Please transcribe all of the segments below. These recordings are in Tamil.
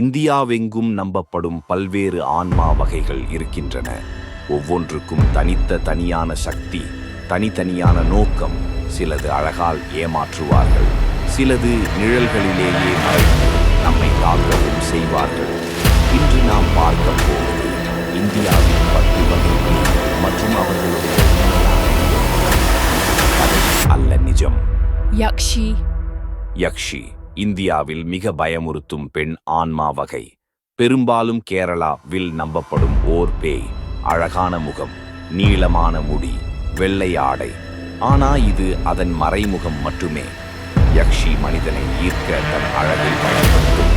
இந்தியாவெங்கும் நம்பப்படும் பல்வேறு ஆன்மா வகைகள் இருக்கின்றன. ஒவ்வொன்றுக்கும் தனியான சக்தி, தனித்தனியான நோக்கம். சிலது அழகால் ஏமாற்றுவார்கள், சிலது நிழல்களிலேயே மறைத்து நம்மை தாக்கவும் செய்வார்கள். இன்று நாம் பார்க்க போவது இந்தியாவின் 10 வகை பேய்கள் மற்றும் அவர்களுடைய கதை அல்ல, நிஜம். யக்ஷி இந்தியாவில் மிக பயமுறுத்தும் பெண் ஆன்மா வகை. பெரும்பாலும் கேரளாவில் நம்பப்படும் ஓர் பேய். அழகான முகம், நீளமான முடி, வெள்ளை ஆடை. ஆனா இது அதன் மறைமுகம் மட்டுமே. யக்ஷி மனிதனை ஈர்க்க தன் அழகை பயன்படுத்தும்.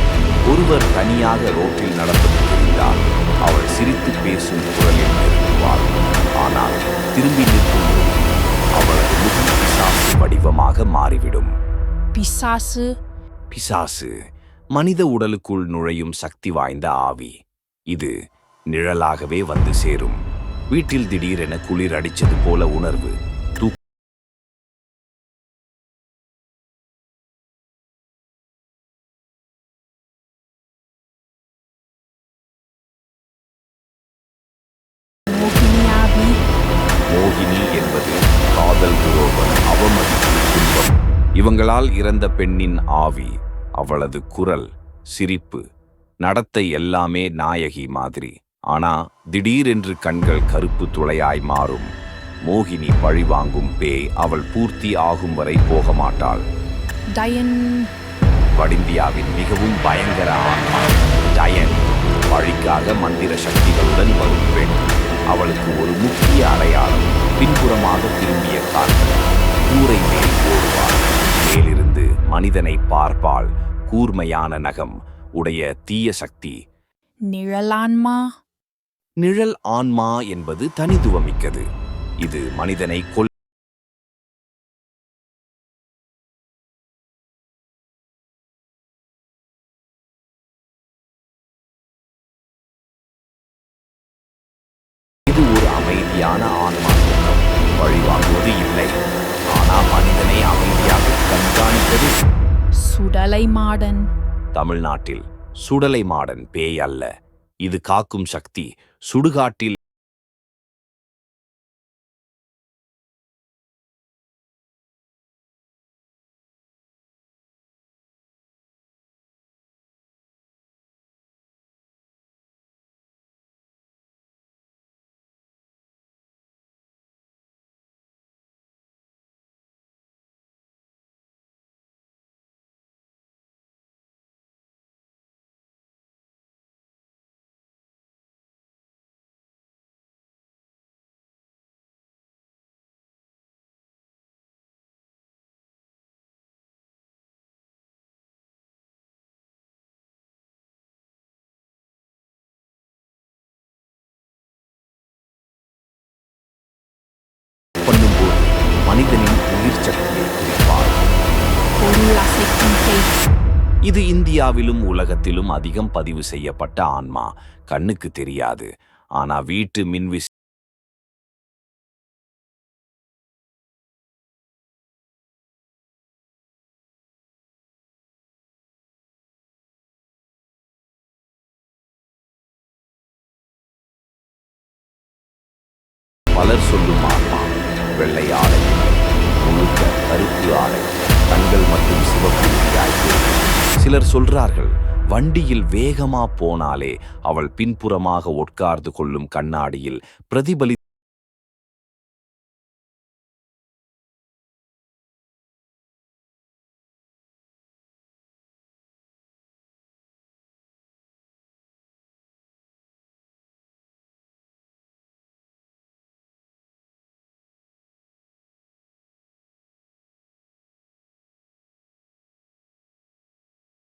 ஒருவர் தனியாக ரோட்டில் நடப்பது தெரிந்தால் அவள் சிரித்து பேசும் குரலில் நெருங்குவாள். ஆனால் திரும்பி நிற்கும் அவளது முகம் பிசாசு வடிவமாக மாறிவிடும். பிசாசு மனித உடலுக்குள் நுழையும் சக்தி வாய்ந்த ஆவி. இது நிழலாகவே வந்து சேரும். வீட்டில் திடீரென குளிர் அடிச்சது போல உணர்வு, மோகினி என்பது காதல், துரோகம், அவமதிப்பு, துன்பம். இவங்களால் இறந்த பெண்ணின் ஆவி. அவளது குரல், சிரிப்பு, நடத்தை எல்லாமே நாயகி மாதிரி. ஆனா திடீரென்று கண்கள் கருப்பு துளையாய் மாறும். மோகினி பழிவாங்கும் பேய். அவள் பூர்த்தி ஆகும் வரை போக மாட்டாள். வடிந்தியாவின் மிகவும் பயங்கர ஆன்மா டயன். பழிக்காக மந்திர சக்திகளுடன் வரும் பெண். அவளுக்கு ஒரு முக்கிய அடையாளம் பின்புறமாக திரும்பிய கால்கள். கூரை மேல் ஓடுவாள். மேலிருந்து மனிதனை பார்ப்பாள். கூர்மையான நகம் உடைய தீய சக்தி. நிழல் ஆன்மா என்பது தனித்துவமிக்கது. இது மனிதனை இது ஒரு அமைதியான ஆன்மா. வழிவாங்குவது இல்லை, ஆனா மனிதனை அமைதியாக கண்காணிப்பது. தமிழ்நாட்டில் சுடலை மாடன் பேய் அல்ல, இது காக்கும் சக்தி. சுடுகாட்டில் பண்ணும்போது மனிதனின் உயிர் சக்தியை குறிப்பார். இது இந்தியாவிலும் உலகத்திலும் அதிகம் பதிவு செய்யப்பட்ட ஆன்மா. கண்ணுக்கு தெரியாது, ஆனா வீட்டு மின்விசி பலர் சொல்லும் ஆன்மா வெள்ளை ஆடை, முழுக்க கருப்பு ஆடை, கண்கள் மற்றும் சிவப்பு முடியாய்ப்பு. சிலர் சொல்றார்கள் வண்டியில் வேகமா போனாலே அவள் பின்புறமாக உட்கார்ந்து கொள்ளும் கண்ணாடியில் பிரதிபலி